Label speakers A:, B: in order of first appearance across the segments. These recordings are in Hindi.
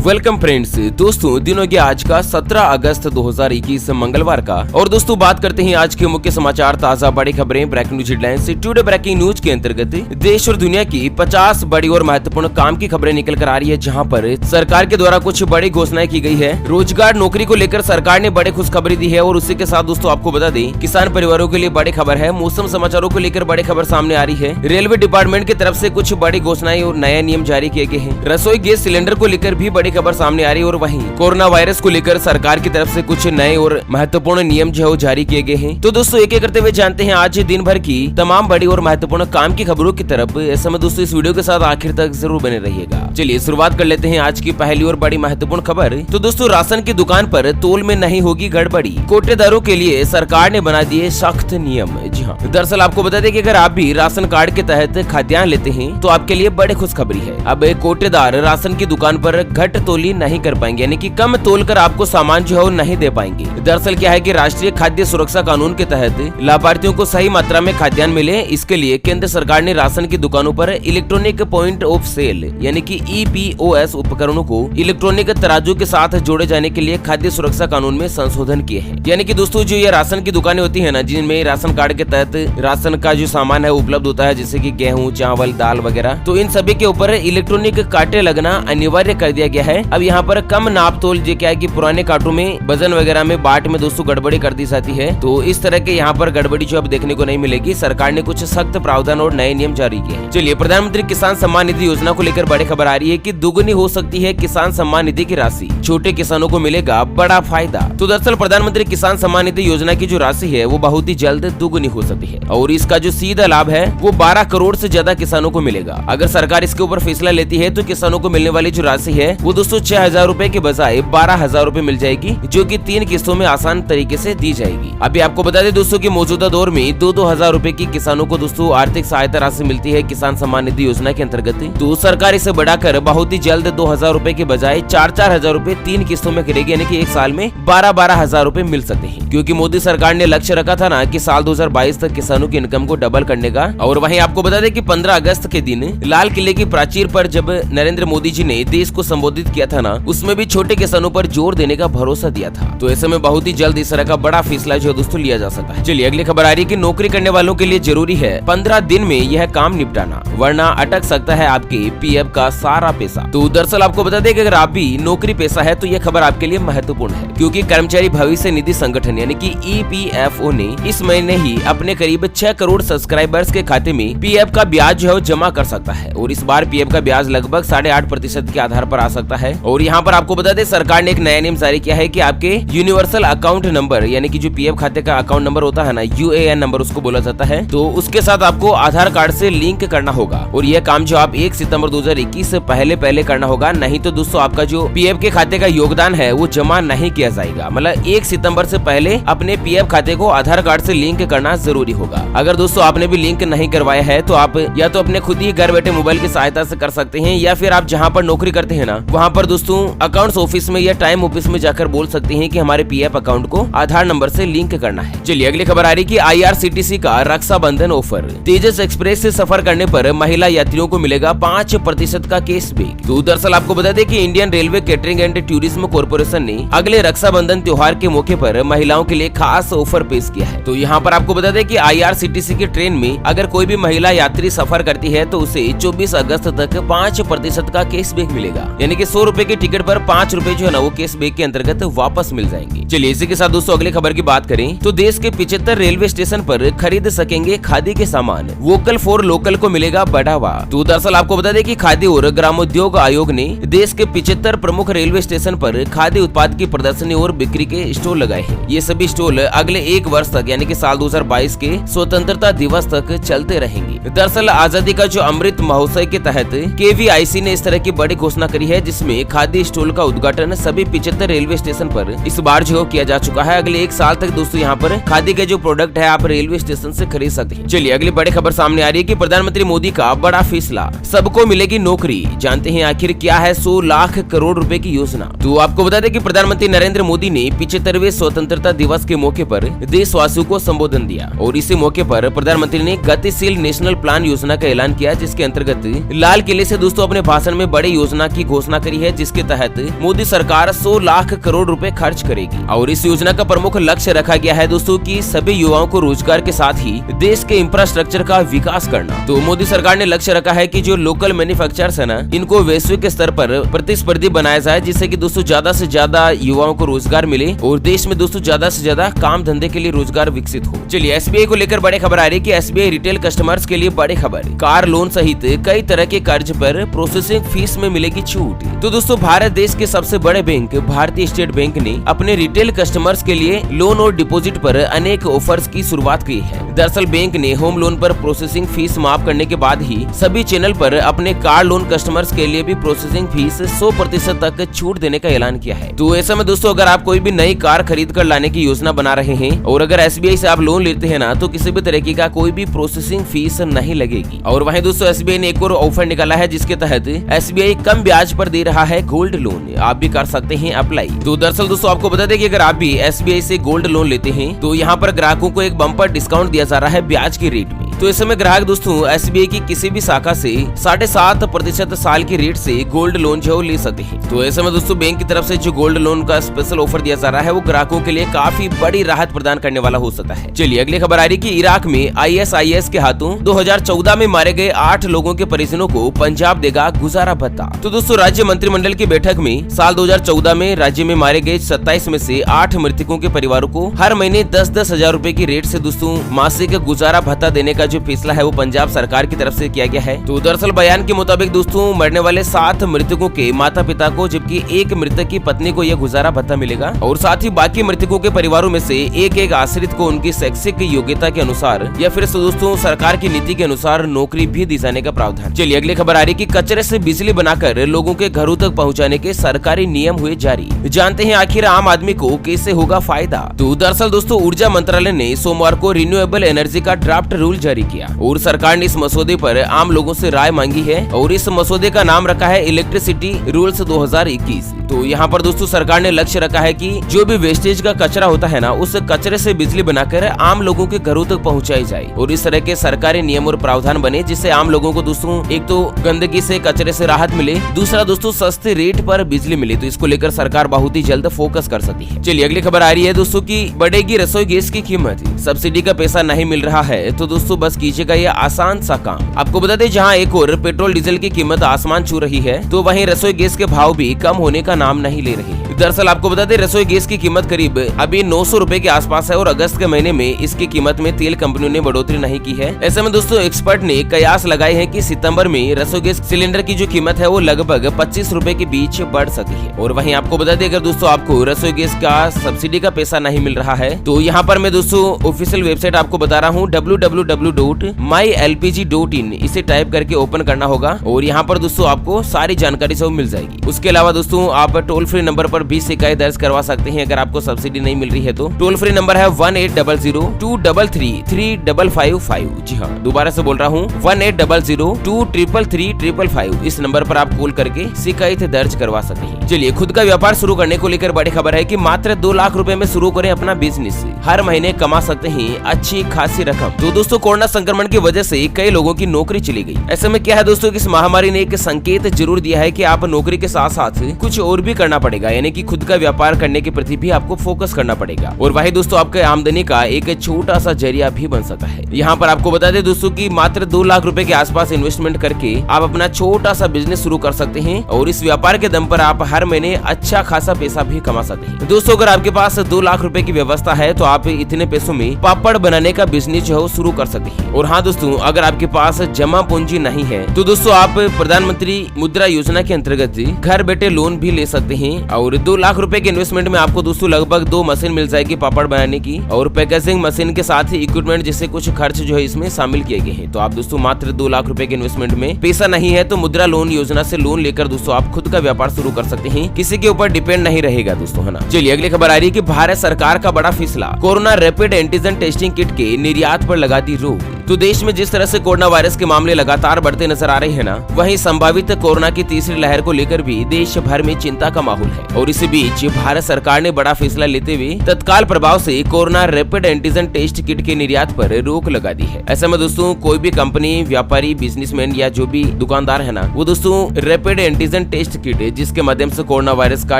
A: Welcome friends. दोस्तों दिन हो गया आज का 17 अगस्त 2021 मंगलवार का। और दोस्तों बात करते हैं आज के मुख्य समाचार, ताजा बड़ी खबरें, breaking news headlines. Today breaking news के अंतर्गत देश और दुनिया की 50 बड़ी और महत्वपूर्ण काम की खबरें निकल कर आ रही है, जहां पर सरकार के द्वारा कुछ बड़ी घोषणाएं की गई है। रोजगार नौकरी को लेकर सरकार ने बड़ी खुशखबरी दी है। और उसी के साथ दोस्तों आपको बता दें, किसान परिवारों के लिए बड़ी खबर है। मौसम समाचारों को लेकर बड़ी खबर सामने आ रही है। रेलवे डिपार्टमेंट की तरफ से कुछ बड़ी घोषणाएं और नए नियम जारी किए गए हैं। रसोई गैस सिलेंडर को लेकर भी बड़ी खबर सामने आ रही है। और वहीं कोरोना वायरस को लेकर सरकार की तरफ से कुछ नए और महत्वपूर्ण नियम जो है जारी किए गए हैं। तो दोस्तों एक एक करते हुए जानते हैं आज दिन भर की तमाम बड़ी और महत्वपूर्ण काम की खबरों की तरफ। ऐसे में दोस्तों इस वीडियो के साथ आखिर तक जरूर बने रहिएगा। चलिए शुरुआत कर लेते हैं आज की पहली और बड़ी महत्वपूर्ण खबर। तो दोस्तों राशन की दुकान पर तोल में नहीं होगी गड़बड़ी, कोटेदारों के लिए सरकार ने बना दिए सख्त नियम। जी हाँ, दरअसल आपको बता दें कि अगर आप भी राशन कार्ड के तहत खाद्यान्न लेते हैं तो आपके लिए बड़ी खुशखबरी है। अब कोटेदार राशन की दुकान पर घट तोली नहीं कर पाएंगे, यानी कि कम तोल कर आपको सामान जो है वो नहीं दे पाएंगे। दरअसल क्या है कि राष्ट्रीय खाद्य सुरक्षा कानून के तहत लाभार्थियों को सही मात्रा में खाद्यान्न मिले, इसके लिए केंद्र सरकार ने राशन की दुकानों पर इलेक्ट्रॉनिक पॉइंट ऑफ सेल यानी कि EPOS उपकरणों को इलेक्ट्रॉनिक तराजू के साथ जोड़े जाने के लिए खाद्य सुरक्षा कानून में संशोधन किए हैं। यानी कि दोस्तों जो ये राशन की दुकानें होती है ना, जिनमें राशन कार्ड के तहत राशन का जो सामान है उपलब्ध होता है, जैसे कि गेहूं, चावल, दाल वगैरह, तो इन सभी के ऊपर इलेक्ट्रॉनिक कांटे लगना अनिवार्य कर दिया गया है। अब यहाँ पर कम नाप तोल जो क्या है कि पुराने कांटों में वजन वगैरह में बाट में दोस्तों गड़बड़ी कर दी जाती है, तो इस तरह के यहाँ पर गड़बड़ी जो अब देखने को नहीं मिलेगी। सरकार ने कुछ सख्त प्रावधान और नए नियम जारी किए हैं। चलिए प्रधानमंत्री किसान सम्मान निधि योजना को लेकर बड़ी खबर आ रही है कि दुगनी हो सकती है किसान सम्मान निधि की राशि, छोटे किसानों को मिलेगा बड़ा फायदा। तो दरअसल प्रधानमंत्री किसान सम्मान निधि योजना की जो राशि है वो बहुत ही जल्द दुगनी हो सकती है और इसका जो सीधा लाभ है वो 12 करोड़ से ज्यादा किसानों को मिलेगा। अगर सरकार इसके ऊपर फैसला लेती है तो किसानों को मिलने वाली जो राशि है वो दोस्तों 6,000 रूपए के बजाय 12,000 रूपए मिल जाएगी, जो कि 3 किस्तों में आसान तरीके से दी जाएगी। अभी आपको बता दें दोस्तों कि मौजूदा दौर में 2-2 हजार रूपए की किसानों को दोस्तों आर्थिक सहायता राशि मिलती है किसान सम्मान निधि योजना के अंतर्गत। तो सरकार इसे बढ़ाकर बहुत ही जल्द 2,000 रूपए के बजाय 4-4 हजार रूपए 3 किस्तों में करेगी, यानी कि एक साल में 12-12 हजार रूपए मिल सकते हैं। क्योंकि मोदी सरकार ने लक्ष्य रखा था ना कि साल 2022 तक किसानों की इनकम को डबल करने का। और वहीं आपको बता दें कि 15 अगस्त के दिन लाल किले की प्राचीर पर जब नरेंद्र मोदी जी ने देश को संबोधित किया था ना, उसमें भी छोटे किसानों पर जोर देने का भरोसा दिया था। तो ऐसे में बहुत ही जल्द इस तरह का बड़ा फैसला जो दोस्तों लिया जा सकता है। चलिए अगली खबर आ रही है कि नौकरी करने वालों के लिए जरूरी है 15 दिन में यह काम निपटाना, वरना अटक सकता है आपके PF का सारा पैसा। तो दरअसल आपको बता दें कि अगर आप भी नौकरी पेशा है तो यह खबर आपके लिए महत्वपूर्ण है, क्योंकि कर्मचारी भविष्य निधि संगठन यानी कि EPFO ने इस महीने ही अपने करीब 6 करोड़ सब्सक्राइबर्स के खाते में PF का ब्याज जो है जमा कर सकता है। और इस बार PF का ब्याज लगभग 8.5% के आधार पर आ सकता है। और यहाँ पर आपको बता दें सरकार ने एक नया नियम जारी किया है कि आपके यूनिवर्सल अकाउंट नंबर यानी कि जो PF खाते का अकाउंट नंबर होता है ना, UAN नंबर उसको बोला जाता है, तो उसके साथ आपको आधार कार्ड से लिंक करना होगा। और यह काम जो आप 1 सितंबर 2021 से पहले करना होगा, नहीं तो दोस्तों आपका जो PF के खाते का योगदान है वो जमा नहीं किया जाएगा। मतलब 1 सितंबर से पहले अपने PF खाते को आधार कार्ड से लिंक करना जरूरी होगा। अगर दोस्तों आपने भी लिंक नहीं करवाया है तो आप या तो अपने खुद ही घर बैठे मोबाइल की सहायता से कर सकते हैं, या फिर आप जहाँ पर नौकरी करते हैं ना वहाँ पर दोस्तों अकाउंट्स ऑफिस में या टाइम ऑफिस में जाकर बोल सकते हैं कि हमारे PF अकाउंट को आधार नंबर से लिंक करना है। चलिए अगली खबर आ रही कि IRCTC का रक्षाबंधन ऑफर, तेजस एक्सप्रेस से सफर करने पर महिला यात्रियों को मिलेगा 5% का कैशबैक। तो दरअसल आपको बता दें कि Indian railway catering and tourism corporation ने अगले रक्षाबंधन त्योहार के मौके पर महिलाओं के लिए खास ऑफर पेश किया है। तो यहाँ पर आपको बता दें कि IRCTC की ट्रेन में अगर कोई भी महिला यात्री सफर करती है तो उसे 24 अगस्त तक 5% का कैशबैक मिलेगा, यानी कि 100 रूपए की टिकट पर 5 रूपए जो है ना वो कैशबैक के अंतर्गत वापस मिल जाएंगे। चलिए इसी के साथ दोस्तों अगली खबर की बात करें तो देश के 75 रेलवे स्टेशन पर खरीद सकेंगे खादी के सामान, वोकल फॉर लोकल को मिलेगा बढ़ावा। तो दरअसल आपको बता दें कि खादी और ग्रामोद्योग आयोग ने देश के 75 प्रमुख रेलवे स्टेशन पर खादी उत्पाद की प्रदर्शनी और बिक्री के स्टॉल लगाए हैं। ये सभी स्टॉल अगले 1 वर्ष तक यानी कि साल 2022 के स्वतंत्रता दिवस तक चलते रहेंगे। दरअसल आजादी का जो अमृत महोत्सव के तहत KVIC ने इस तरह की बड़ी घोषणा करी है, जिसमें खादी स्टॉल का उद्घाटन सभी 75 रेलवे स्टेशन पर इस बार जो किया जा चुका है। अगले 1 साल तक दोस्तों यहाँ पर खादी के जो प्रोडक्ट है आप रेलवे स्टेशन से खरीद सकते हैं। चलिए अगली बड़ी खबर सामने आ रही है कि प्रधानमंत्री मोदी का बड़ा फैसला, सबको मिलेगी नौकरी। जानते हैं आखिर क्या है 100 लाख करोड़ रुपए की योजना। तो आपको बता दें कि प्रधानमंत्री नरेंद्र मोदी ने 75वें स्वतंत्रता दिवस के मौके पर देशवासियों को संबोधन दिया और इसी मौके पर प्रधानमंत्री ने गतिशील नेशनल प्लान योजना का ऐलान किया, जिसके अंतर्गत लाल किले से दोस्तों अपने भाषण में बड़ी योजना की घोषणा करी जानकारी है, जिसके तहत मोदी सरकार 100 लाख करोड़ रुपए खर्च करेगी। और इस योजना का प्रमुख लक्ष्य रखा गया है दोस्तों कि सभी युवाओं को रोजगार के साथ ही देश के इंफ्रास्ट्रक्चर का विकास करना। तो मोदी सरकार ने लक्ष्य रखा है कि जो लोकल मैन्युफैक्चरर्स है ना, इनको वैश्विक स्तर पर प्रतिस्पर्धी बनाया जाए, जिससे कि दोस्तों ज्यादा से ज्यादा युवाओं को रोजगार मिले और देश में दोस्तों ज्यादा से ज्यादा काम धंधे के लिए रोजगार विकसित हो। चलिए एसबीआई को लेकर बड़ी खबर आ रही है कि एसबीआई रिटेल कस्टमर्स के लिए बड़ी खबर, कार लोन सहित कई तरह के कर्ज पर प्रोसेसिंग फीस में मिलेगी छूट। तो दोस्तों भारत देश के सबसे बड़े बैंक भारतीय स्टेट बैंक ने अपने रिटेल कस्टमर्स के लिए लोन और डिपॉजिट पर अनेक ऑफर्स की शुरुआत की है। दरअसल बैंक ने होम लोन पर प्रोसेसिंग फीस माफ करने के बाद ही सभी चैनल पर अपने कार लोन कस्टमर्स के लिए भी प्रोसेसिंग फीस 100% तक छूट देने का ऐलान किया है। तो ऐसे में दोस्तों अगर आप कोई भी नई कार खरीद कर लाने की योजना बना रहे हैं और अगर एसबीआई से आप लोन लेते हैं ना, तो किसी भी तरीके का कोई भी प्रोसेसिंग फीस नहीं लगेगी। और वहीं दोस्तों एसबीआई ने एक और ऑफर निकाला है, जिसके तहत एसबीआई कम ब्याज पर दे रहा है गोल्ड लोन। आप भी कर सकते हैं अप्लाई। तो दरअसल दोस्तों आपको बता दें कि अगर आप भी एसबीआई से गोल्ड लोन लेते हैं तो यहाँ पर ग्राहकों को एक बम्पर डिस्काउंट दिया जा रहा है ब्याज की रेट में। तो इस समय ग्राहक दोस्तों एसबीआई की किसी भी शाखा से 7.5% साल की रेट से गोल्ड लोन जो ले सकते हैं। तो ऐसे में दोस्तों बैंक की तरफ से जो गोल्ड लोन का स्पेशल ऑफर दिया जा रहा है वो ग्राहकों के लिए काफी बड़ी राहत प्रदान करने वाला हो सकता है। चलिए अगली खबर आ रही है कि इराक में आईएसआईएस के हाथों 2014 में मारे गए 8 लोगों के परिजनों को पंजाब देगा गुजारा भत्ता। तो दोस्तों राज्य मंत्रिमंडल की बैठक में साल 2014 में राज्य में मारे गए 27 में से 8 मृतकों के परिवारों को हर महीने 10-10 हजार रूपए की रेट से दोस्तों मासिक गुजारा भत्ता देने का जो फैसला है वो पंजाब सरकार की तरफ से किया गया है। तो दरअसल बयान के मुताबिक दोस्तों मरने वाले 7 मृतकों के माता पिता को, जबकि एक मृतक की पत्नी को यह गुजारा भत्ता मिलेगा और साथ ही बाकी मृतकों के परिवारों में से एक आश्रित को उनकी शैक्षिक योग्यता के अनुसार या फिर दोस्तों सरकार की नीति के अनुसार नौकरी भी दी जाने का प्रावधान। चलिए अगली खबर आ रही है कि कचरे से बिजली बनाकर लोगों के घरों तक पहुंचाने के सरकारी नियम हुए जारी। जानते हैं आखिर आम आदमी को कैसे होगा फायदा। तो दरअसल दोस्तों ऊर्जा मंत्रालय ने सोमवार को रिन्यूएबल एनर्जी का ड्राफ्ट रूल जारी किया और सरकार ने इस मसौदे पर आम लोगों से राय मांगी है और इस मसौदे का नाम रखा है इलेक्ट्रिसिटी रूल्स 2021। तो यहाँ पर दोस्तों सरकार ने लक्ष्य रखा है कि जो भी वेस्टेज का कचरा होता है ना, उस कचरे से बिजली बनाकर आम लोगों के घरों तक पहुँचाई जाए और इस तरह के सरकारी नियम और प्रावधान बने जिससे आम लोगों को दोस्तों एक तो गंदगी से कचरे से राहत मिले, दूसरा दोस्तों सस्ते रेट पर बिजली मिले। तो इसको लेकर सरकार बहुत ही जल्द फोकस कर सकती है। चलिए अगली खबर आ रही है दोस्तों की बढ़ेगी रसोई गैस की कीमत। सब्सिडी का पैसा नहीं मिल रहा है तो दोस्तों बस कीजिएगा ये आसान सा काम। आपको बता दें जहाँ एक और पेट्रोल डीजल की कीमत आसमान छू रही है तो वहीं रसोई गैस के भाव भी कम होने का नाम नहीं ले रही। दरअसल आपको बता दें रसोई गैस की कीमत करीब अभी 900 रुपए के आसपास है और अगस्त के महीने में इसकी कीमत में तेल कंपनियों ने बढ़ोतरी नहीं की है। ऐसे में दोस्तों एक्सपर्ट ने कयास लगाए हैं कि सितंबर में रसोई गैस सिलेंडर की जो कीमत है वो लगभग 25 रुपए के बीच बढ़ सकती है। और वहीं आपको बता दें अगर दोस्तों आपको रसोई गैस का सब्सिडी का पैसा नहीं मिल रहा है तो यहाँ पर मैं दोस्तों ऑफिशियल वेबसाइट आपको बता रहा हूँ www.mylpg.in इसे टाइप करके ओपन करना होगा और यहाँ पर दोस्तों आपको सारी जानकारी सब मिल जाएगी। उसके अलावा दोस्तों आप टोल फ्री नंबर पर भी शिकायत दर्ज करवा सकते हैं अगर आपको सब्सिडी नहीं मिल रही है तो। टोल फ्री नंबर है 1800-233-3555। जी हाँ दोबारा से बोल रहा हूँ 1800-233-3555। इस नंबर पर आप कॉल करके शिकायत दर्ज करवा सकते हैं। चलिए खुद का व्यापार शुरू करने को लेकर बड़ी खबर है कि मात्र 2 लाख रुपए में शुरू करें अपना बिजनेस, हर महीने कमा सकते हैं अच्छी खासी रकम। तो दोस्तों कोरोना संक्रमण की वजह से कई लोगों की नौकरी चली गई। ऐसे में क्या है दोस्तों कि इस महामारी ने एक संकेत जरूर दिया है कि आप नौकरी के साथ साथ कुछ और भी करना पड़ेगा, यानी कि खुद का व्यापार करने के प्रति भी आपको फोकस करना पड़ेगा और वही दोस्तों आपके आमदनी का एक छोटा सा जरिया भी बन सकता है। यहाँ पर आपको बता दें दोस्तों कि मात्र 2 लाख रुपए के आसपास इन्वेस्टमेंट करके आप अपना छोटा सा बिजनेस शुरू कर सकते हैं और इस व्यापार के दम पर आप हर महीने अच्छा खासा पैसा भी कमा सकते हैं। दोस्तों अगर आपके पास 2 लाख रुपए की व्यवस्था है तो आप इतने पैसों में पापड़ बनाने का बिजनेस जो है शुरू कर सकते हैं। और हाँ दोस्तों अगर आपके पास जमा पूंजी नहीं है तो दोस्तों आप प्रधानमंत्री मुद्रा योजना के अंतर्गत घर बैठे लोन भी ले सकते हैं और 2 लाख रुपए के इन्वेस्टमेंट में आपको दोस्तों लगभग 2 मशीन मिल जाएगी पापड़ बनाने की और पैकेजिंग मशीन के साथ ही इक्विपमेंट जैसे कुछ खर्च जो है इसमें शामिल किए गए हैं। तो आप दोस्तों मात्र 2 लाख रुपए के इन्वेस्टमेंट में पैसा नहीं है तो मुद्रा लोन योजना से लोन लेकर दोस्तों आप खुद का व्यापार शुरू कर सकते हैं, किसी के ऊपर डिपेंड नहीं रहेगा दोस्तों, है ना। चलिए अगली खबर आ रही है कि भारत सरकार का बड़ा फैसला, corona rapid antigen testing kit के निर्यात पर लगा दी रोक। तो देश में जिस तरह से कोरोना वायरस के मामले लगातार बढ़ते नजर आ रहे हैं ना, वहीं संभावित कोरोना की तीसरी लहर को लेकर भी देश भर में चिंता का माहौल है। और इसी बीच भारत सरकार ने बड़ा फैसला लेते हुए तत्काल प्रभाव से corona rapid antigen test kit के निर्यात पर रोक लगा दी है। ऐसे में दोस्तों कोई भी कंपनी, व्यापारी, बिजनेसमैन या जो भी दुकानदार है ना, वो दोस्तों रैपिड एंटीजन टेस्ट किट जिसके माध्यम से कोरोना वायरस का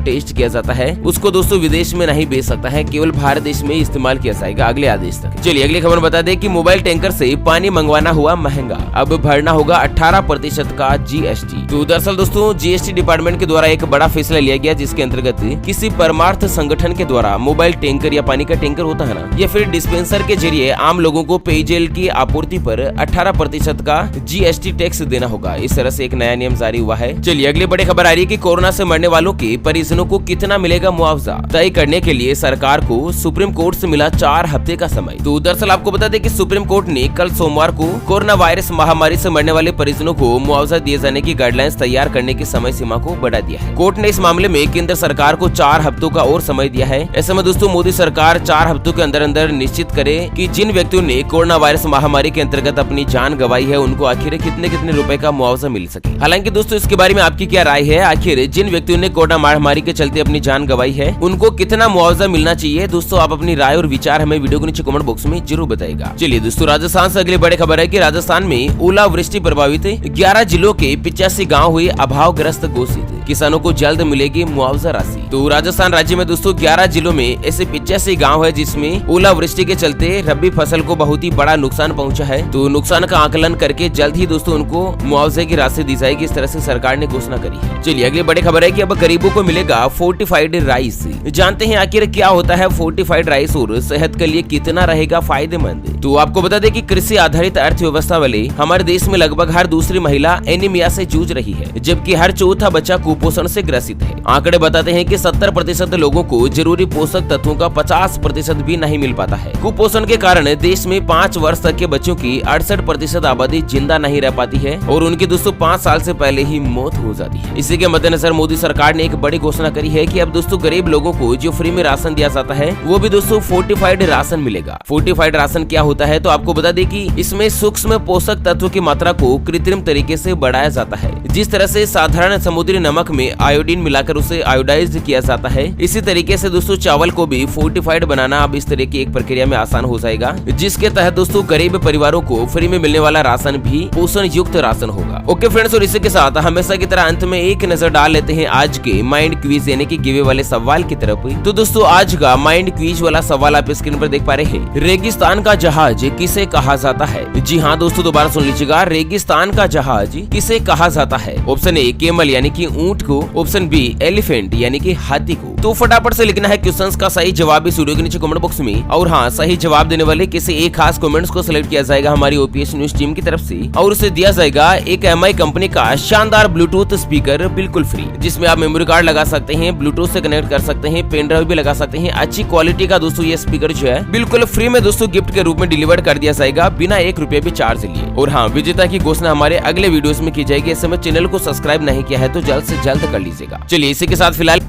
A: टेस्ट किया जाता है, उसको दोस्तों विदेश में नहीं बेच सकता है, केवल भारत देश में इस्तेमाल किया जाएगा अगले आदेश तक। चलिए अगली खबर बता दें कि मोबाइल टैंकर से पानी मंगवाना हुआ महंगा, अब भरना होगा 18% का GST। तो दरअसल दोस्तों GST डिपार्टमेंट के द्वारा एक बड़ा फैसला लिया गया, जिसके अंतर्गत किसी परमार्थ संगठन के द्वारा मोबाइल टैंकर या पानी का टैंकर होता है ना, या फिर डिस्पेंसर के जरिए आम लोगों को पेयजल की आपूर्ति पर 18% का GST टैक्स देना होगा। इस तरह से एक नया नियम जारी हुआ है। चलिए अगली बड़ी खबर आ रही है कि कोरोना से मरने वालों के परिजनों को कितना मिलेगा मुआवजा, तय करने के लिए सरकार को सुप्रीम कोर्ट से मिला 4 हफ्ते का समय। तो दरअसल आपको बता दें कि सुप्रीम कोर्ट ने कल सोमवार को कोरोना वायरस महामारी से मरने वाले परिजनों को मुआवजा दिए जाने की गाइडलाइंस तैयार करने की समय सीमा को बढ़ा दिया है। कोर्ट ने इस मामले में केंद्र सरकार को 4 हफ्तों का और समय दिया है। ऐसे में दोस्तों मोदी सरकार 4 हफ्तों के अंदर अंदर निश्चित करे कि जिन व्यक्तियों ने कोरोना वायरस महामारी के अंतर्गत अपनी जान गंवाई है, उनको आखिर कितने रुपए का मुआवजा मिल सके। हालांकि दोस्तों इसके बारे में आपकी क्या राय है, आखिर जिन व्यक्तियों ने कोरोना महामारी के चलते अपनी जान गंवाई है, उनको कितना मुआवजा मिलना चाहिए? दोस्तों आप अपनी राय और विचार हमें वीडियो के नीचे कमेंट बॉक्स में जरूर बताइएगा। चलिए दोस्तों राजस्थान से अगली बड़ी खबर है कि राजस्थान में ओलावृष्टि प्रभावित 11 जिलों के 85 गाँव हुए अभावग्रस्त घोषित, किसानों को जल्द मिलेगी मुआवजा राशि। तो राजस्थान राज्य में दोस्तों 11 जिलों में ऐसे 85 गाँव है जिसमें ओलावृष्टि के चलते रबी फसल को बहुत ही बड़ा नुकसान पहुंचा है। तो नुकसान का आकलन करके जल्द ही दोस्तों उनको मुआवजे की राशि दी जाएगी, इस तरह से सरकार ने घोषणा करी है। चलिए अगली बड़ी खबर है कि अब गरीबों को मिलेगा फोर्टिफाइड राइस। जानते हैं आखिर क्या होता है फोर्टिफाइड राइस और सेहत के लिए कितना रहेगा फायदेमंद। तो आपको बता दें कि कृषि आधारित अर्थव्यवस्था वाले हमारे देश में लगभग हर दूसरी महिला एनीमिया से जूझ रही है, जबकि हर चौथा बच्चा कुपोषण से ग्रसित है। आंकड़े बताते हैं कि 70% लोगों को जरूरी पोषक तत्वों का 50% भी नहीं मिल पाता है। कुपोषण के कारण देश में 5 वर्ष तक के बच्चों की 68% आबादी जिंदा नहीं रह पाती है और उनकी दोस्तों 5 साल से पहले ही मौत हो जाती है। इसी के मद्देनजर मोदी सरकार ने एक बड़ी घोषणा करी है कि अब दोस्तों गरीब लोगों को जो फ्री में राशन दिया जाता है, वो भी दोस्तों फोर्टिफाइड राशन मिलेगा। फोर्टिफाइड राशन क्या होता है, तो आपको बता दें कि इसमें सूक्ष्म पोषक तत्व की मात्रा को कृत्रिम तरीके से बढ़ाया जाता है। जिस तरह से साधारण समुद्री नमक में आयोडीन मिलाकर उसे आयोडाइज किया जाता है, इसी तरीके से दोस्तों चावल को भी फोर्टिफाइड बनाना अब इस तरह की एक प्रक्रिया में आसान हो जाएगा, जिसके तहत दोस्तों गरीब परिवारों को फ्री में मिलने वाला राशन भी पोषण युक्त राशन होगा। ओके फ्रेंड्स, और इसी के साथ हमेशा की तरह अंत में एक नजर डाल लेते हैं आज के माइंड क्विज यानी कि गिवे वाले सवाल की तरफ। तो दोस्तों आज का माइंड क्विज वाला सवाल आप स्क्रीन पर देख पा रहे हैं। रेगिस्तान का जहाज किसे कहा जाता है? जी हाँ दोस्तों, दोबारा सुन लीजिएगा, रेगिस्तान का जहाज किसे कहा जाता है? ऑप्शन ए केमल यानी कि ऊंट को, ऑप्शन बी एलिफेंट यानी कि हाथी को। तो फटाफट से लिखना है क्वेश्चंस का सही जवाब इस वीडियो के नीचे कमेंट बॉक्स में, और हाँ सही जवाब देने वाले किसी एक खास कमेंट्स को सिलेक्ट किया जाएगा हमारी ओपीएस न्यूज टीम की तरफ से, और उसे दिया जाएगा एक एमआई कंपनी का शानदार ब्लूटूथ स्पीकर बिल्कुल फ्री, जिसमें आप मेमोरी कार्ड लगा सकते हैं, ब्लूटूथ से कनेक्ट कर सकते हैं, पेन ड्राइव भी लगा सकते हैं। अच्छी क्वालिटी का दोस्तों ये स्पीकर जो है बिल्कुल फ्री में दोस्तों गिफ्ट के रूप में डिलीवर कर दिया जाएगा बिना 1 रुपए भी चार्ज लिए। और हाँ, विजेता की घोषणा हमारे अगले वीडियोस में की जाएगी। इस समय चैनल को सब्सक्राइब नहीं किया है तो जल्द से जल्द कर लीजिएगा। चलिए इसी के साथ फिलहाल